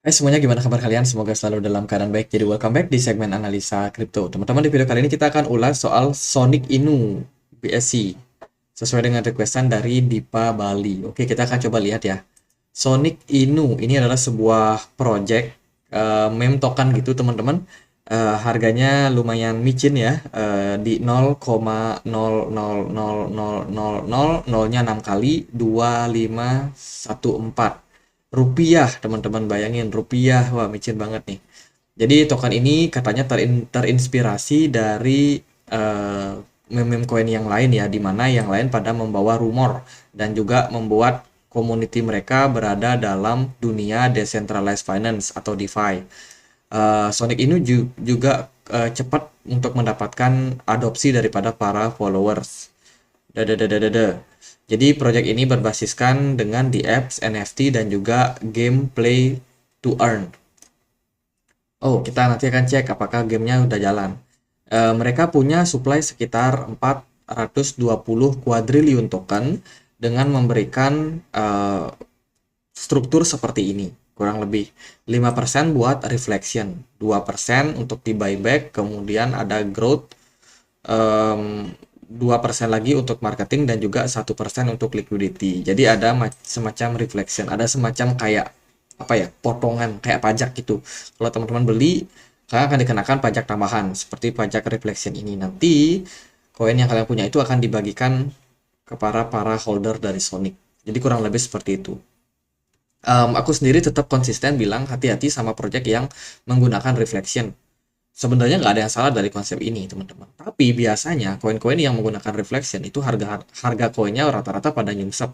Semuanya gimana kabar kalian? Semoga selalu dalam keadaan baik. Jadi welcome back di segmen analisa kripto. Teman-teman, di video kali ini kita akan ulas soal Sonic Inu BSC sesuai dengan requestan dari Dipa Bali. Oke, kita akan coba lihat ya. Sonic Inu ini adalah sebuah project meme token gitu, teman-teman. Harganya lumayan micin ya, di 0,0000000-nya 6 kali 2514 rupiah, teman-teman. Bayangin rupiah, wah micin banget nih. Jadi token ini katanya terinspirasi dari eh, meme-meme koin yang lain ya, di mana yang lain pada membawa rumor dan juga membuat community mereka berada dalam dunia decentralized finance atau DeFi. Sonic ini juga cepat untuk mendapatkan adopsi daripada para followers. Dadadadadada. Jadi project ini berbasiskan dengan di apps, NFT, dan juga game play to earn. Oh, kita nanti akan cek apakah gamenya udah jalan. Mereka punya supply sekitar 420 kuadriliun token dengan memberikan struktur seperti ini. Kurang lebih 5% buat reflection, 2% untuk di buyback, kemudian ada growth, 2% lagi untuk marketing, dan juga 1% untuk liquidity. Jadi ada semacam reflection, ada semacam kayak apa ya, potongan kayak pajak gitu. Kalau teman-teman beli, kalian akan dikenakan pajak tambahan seperti pajak reflection ini. Nanti koin yang kalian punya itu akan dibagikan kepada para holder dari Sonic. Jadi kurang lebih seperti itu. Aku sendiri tetap konsisten bilang hati-hati sama project yang menggunakan reflection. Sebenarnya nggak ada yang salah dari konsep ini, teman-teman. Tapi biasanya koin-koin yang menggunakan reflection itu harga harga koinnya rata-rata pada nyungsep.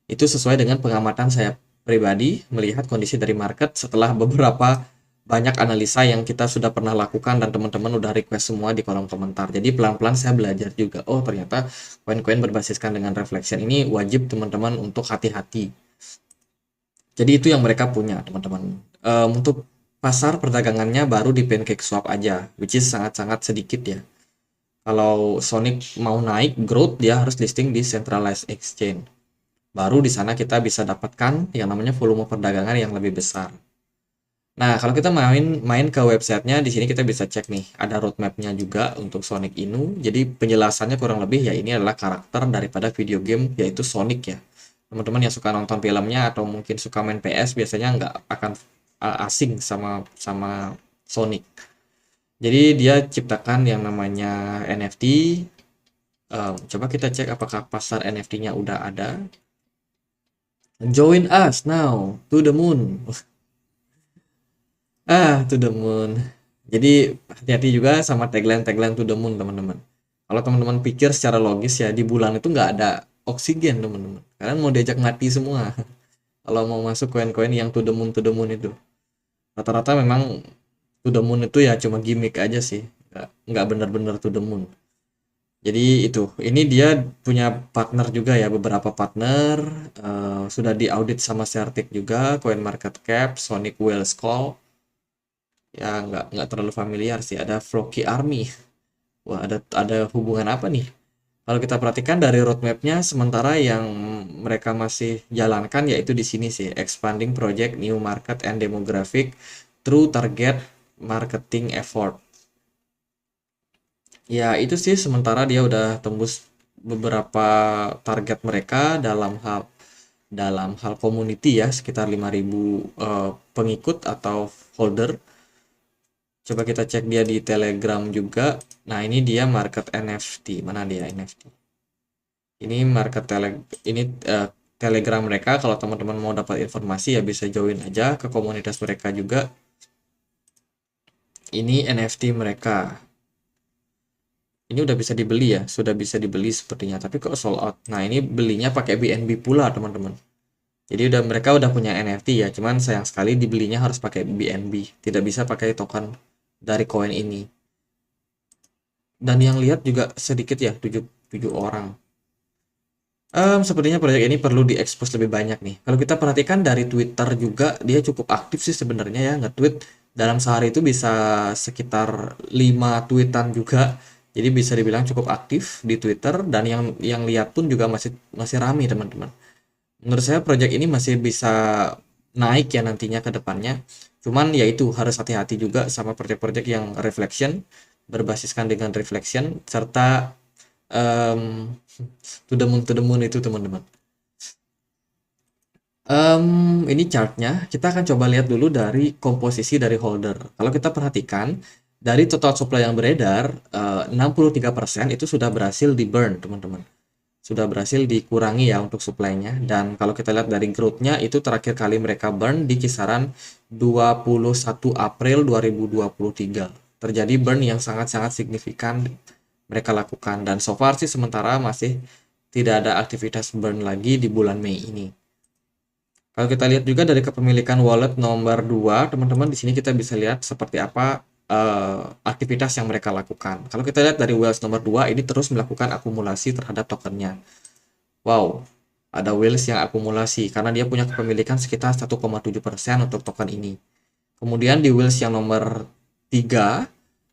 Itu sesuai dengan pengamatan saya pribadi melihat kondisi dari market setelah beberapa banyak analisa yang kita sudah pernah lakukan dan teman-teman udah request semua di kolom komentar. Jadi pelan-pelan saya belajar juga. Oh, ternyata koin-koin berbasiskan dengan reflection ini wajib teman-teman untuk hati-hati. Jadi itu yang mereka punya, teman-teman. Untuk pasar perdagangannya baru di PancakeSwap aja, which is sangat-sangat sedikit ya. Kalau Sonic mau naik growth, dia harus listing di centralized exchange. Baru di sana kita bisa dapatkan yang namanya volume perdagangan yang lebih besar. Nah, kalau kita main ke websitenya, di sini kita bisa cek nih, ada roadmapnya juga untuk Sonic Inu. Jadi penjelasannya kurang lebih ya, ini adalah karakter daripada video game yaitu Sonic ya. Teman-teman yang suka nonton filmnya atau mungkin suka main PS biasanya nggak akan asing sama sama Sonic. Jadi dia ciptakan yang namanya NFT. Coba kita cek apakah pasar NFT-nya udah ada. Join us now to the moon. To the moon. Jadi hati-hati juga sama tagline-tagline to the moon, teman-teman. Kalau teman-teman pikir secara logis ya, di bulan itu nggak ada oksigen, teman-teman. Kalian mau diajak mati semua. Kalau mau masuk koin-koin yang to the moon itu. Rata-rata memang to the moon itu ya cuma gimmick aja sih. Nggak benar-benar to the moon. Jadi itu, ini dia punya partner juga ya, beberapa partner. Sudah diaudit sama Certic juga, CoinMarketCap, Sonic Whale Skull. Ya nggak terlalu familiar sih. Ada Floki Army. Wah, ada hubungan apa nih? Kalau kita perhatikan dari roadmapnya, sementara yang mereka masih jalankan yaitu di sini sih, expanding project new market and demographic through target marketing effort. Ya itu sih, sementara dia udah tembus beberapa target mereka dalam hal community ya, sekitar 5.000 pengikut atau holder. Coba kita cek dia di Telegram juga. Nah, ini dia market NFT. Mana dia NFT? Ini market ini Telegram mereka. Kalau teman-teman mau dapat informasi ya bisa join aja ke komunitas mereka juga. Ini NFT mereka. Ini udah bisa dibeli ya, sudah bisa dibeli sepertinya, tapi kok sold out. Nah, ini belinya pakai BNB pula, teman-teman. Jadi mereka udah punya NFT ya, cuman sayang sekali dibelinya harus pakai BNB, tidak bisa pakai token dari koin ini. Dan yang lihat juga sedikit ya, 7 orang. Sepertinya proyek ini perlu diekspos lebih banyak nih. Kalau kita perhatikan dari Twitter juga, dia cukup aktif sih sebenarnya ya, nge-tweet dalam sehari itu bisa sekitar 5 tweetan juga. Jadi bisa dibilang cukup aktif di Twitter, dan yang lihat pun juga masih masih ramai, teman-teman. Menurut saya proyek ini masih bisa naik ya nantinya ke depannya. Cuman ya itu harus hati-hati juga sama project-project yang reflection, berbasiskan dengan reflection serta em, to the moon itu teman-teman. Ini chartnya, kita akan coba lihat dulu dari komposisi dari holder. Kalau kita perhatikan, dari total supply yang beredar, 63% itu sudah berhasil di burn, teman-teman. Sudah berhasil dikurangi ya untuk supply-nya. Dan kalau kita lihat dari growth-nya, itu terakhir kali mereka burn di kisaran 21 April 2023. Terjadi burn yang sangat-sangat signifikan mereka lakukan. Dan so far sih sementara masih tidak ada aktivitas burn lagi di bulan Mei ini. Kalau kita lihat juga dari kepemilikan wallet nomor 2, teman-teman, di sini kita bisa lihat seperti apa aktivitas yang mereka lakukan. Kalau kita lihat dari whales nomor 2, ini terus melakukan akumulasi terhadap tokennya. Wow, ada whales yang akumulasi karena dia punya kepemilikan sekitar 1,7% untuk token ini. Kemudian di whales yang nomor 3,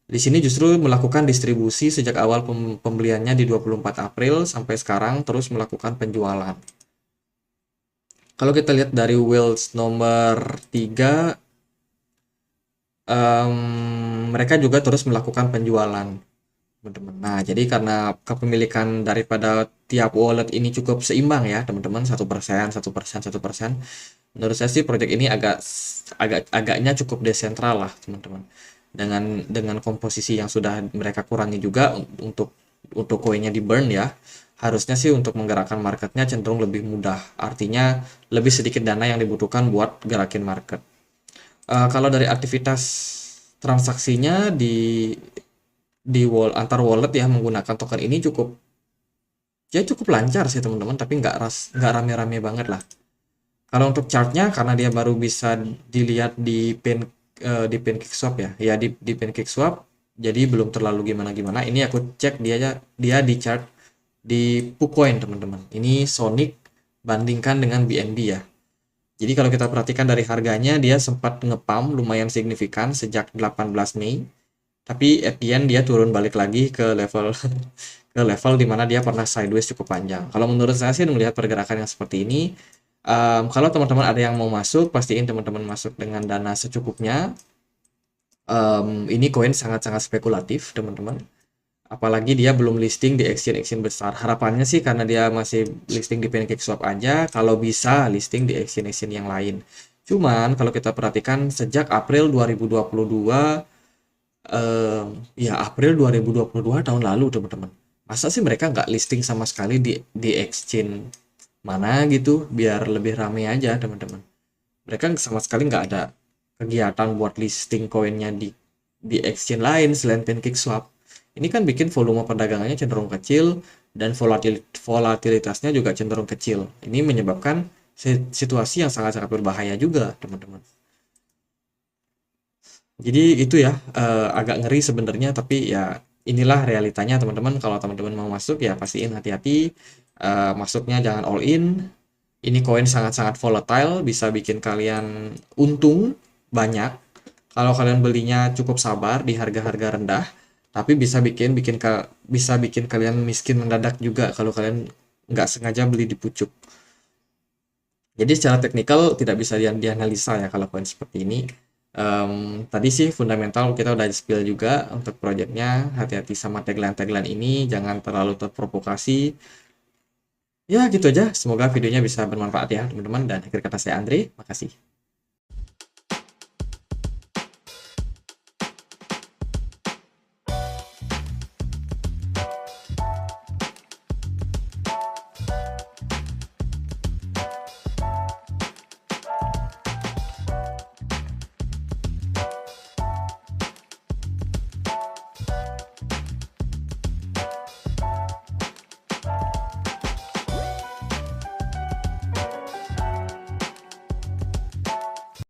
di sini justru melakukan distribusi sejak awal pembeliannya di 24 April sampai sekarang terus melakukan penjualan. Kalau kita lihat dari whales nomor 3, mereka juga terus melakukan penjualan, teman-teman. Nah, jadi karena kepemilikan daripada tiap wallet ini cukup seimbang ya, teman-teman, 1%, 1%, 1%. Menurut saya sih project ini agaknya cukup desentral lah, teman-teman. Dengan komposisi yang sudah mereka kurangi juga untuk koinnya di burn ya. Harusnya sih untuk menggerakkan marketnya cenderung lebih mudah. Artinya lebih sedikit dana yang dibutuhkan buat gerakin market. Kalau dari aktivitas transaksinya antar wallet ya menggunakan token ini cukup lancar sih teman-teman, tapi nggak rame-rame banget lah. Kalau untuk chartnya karena dia baru bisa dilihat di PancakeSwap ya, ya di PancakeSwap, jadi belum terlalu gimana-gimana. Ini aku cek dia di chart di PuCoin teman-teman. Ini Sonic bandingkan dengan BNB ya. Jadi kalau kita perhatikan dari harganya, dia sempat ngepump lumayan signifikan sejak 18 Mei. Tapi at the end dia turun balik lagi ke level ke level dimana dia pernah sideways cukup panjang. Kalau menurut saya sih melihat pergerakan yang seperti ini, kalau teman-teman ada yang mau masuk, pastiin teman-teman masuk dengan dana secukupnya. Ini koin sangat-sangat spekulatif, teman-teman. Apalagi dia belum listing di exchange besar. Harapannya sih karena dia masih listing di PancakeSwap aja, kalau bisa listing di exchange yang lain. Cuman kalau kita perhatikan sejak April 2022, ya April 2022 tahun lalu teman-teman. Masa sih mereka nggak listing sama sekali di exchange mana gitu, biar lebih rame aja teman-teman. Mereka sama sekali nggak ada kegiatan buat listing koinnya di exchange lain selain PancakeSwap. Ini kan bikin volume perdagangannya cenderung kecil dan volatilitasnya juga cenderung kecil. Ini menyebabkan situasi yang sangat-sangat berbahaya juga, teman-teman. Jadi itu ya, agak ngeri sebenarnya, tapi ya inilah realitanya, teman-teman. Kalau teman-teman mau masuk ya pastiin hati-hati, masuknya jangan all in. Ini koin sangat-sangat volatile, bisa bikin kalian untung banyak. Kalau kalian belinya cukup sabar di harga-harga rendah, tapi bisa bikin kalian miskin mendadak juga kalau kalian nggak sengaja beli di pucuk. Jadi secara teknikal tidak bisa dianalisa ya kalau koin seperti ini. Tadi sih fundamental kita udah spill juga untuk projectnya. Hati-hati sama tagline-tagline ini, jangan terlalu terprovokasi. Ya gitu aja. Semoga videonya bisa bermanfaat ya teman-teman. Dan akhir kata saya Andre, makasih.